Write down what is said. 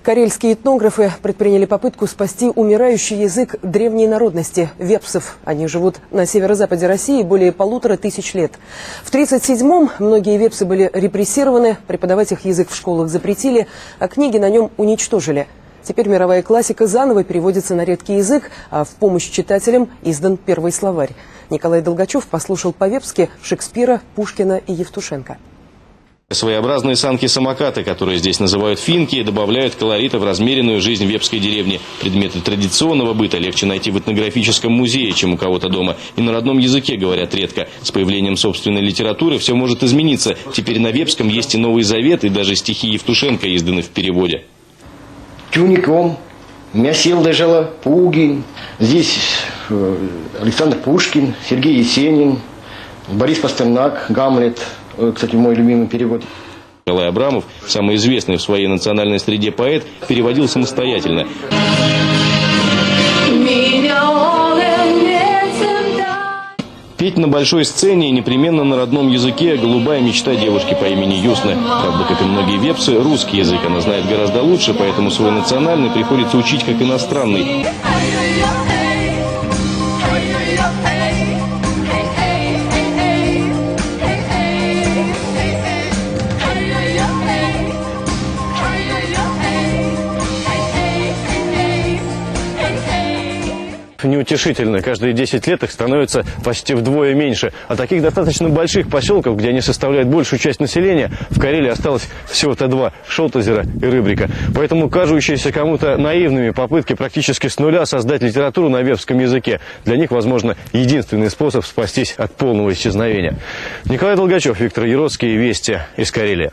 Карельские этнографы предприняли попытку спасти умирающий язык древней народности – вепсов. Они живут на северо-западе России более 1500 лет. В 1937-м многие вепсы были репрессированы, преподавать их язык в школах запретили, а книги на нем уничтожили. Теперь мировая классика заново переводится на редкий язык, а в помощь читателям издан первый словарь. Николай Долгачев послушал по-вепски Шекспира, Пушкина и Евтушенко. Своеобразные санки-самокаты, которые здесь называют финки, добавляют колорита в размеренную жизнь вепской деревни. Предметы традиционного быта легче найти в этнографическом музее, чем у кого-то дома. И на родном языке говорят редко. С появлением собственной литературы все может измениться. Теперь на вепском есть и Новый Завет, и даже стихи Евтушенко изданы в переводе. Тюником, Мясил лежала, Пугин. Здесь Александр Пушкин, Сергей Есенин, Борис Пастернак, Гамлет. Кстати, мой любимый перевод. Николай Абрамов, самый известный в своей национальной среде поэт, переводил самостоятельно. Петь на большой сцене непременно на родном языке – голубая мечта девушки по имени Юсны. Правда, как и многие вепсы, русский язык она знает гораздо лучше, поэтому свой национальный приходится учить как иностранный. Неутешительно. Каждые 10 лет их становится почти вдвое меньше. А таких достаточно больших поселков, где они составляют большую часть населения, в Карелии осталось всего-то два – Шолтозеро и Рыбрика. Поэтому кажущиеся кому-то наивными попытки практически с нуля создать литературу на вепском языке для них, возможно, единственный способ спастись от полного исчезновения. Николай Долгачев, Виктор Яроцкий, Вести из Карелии.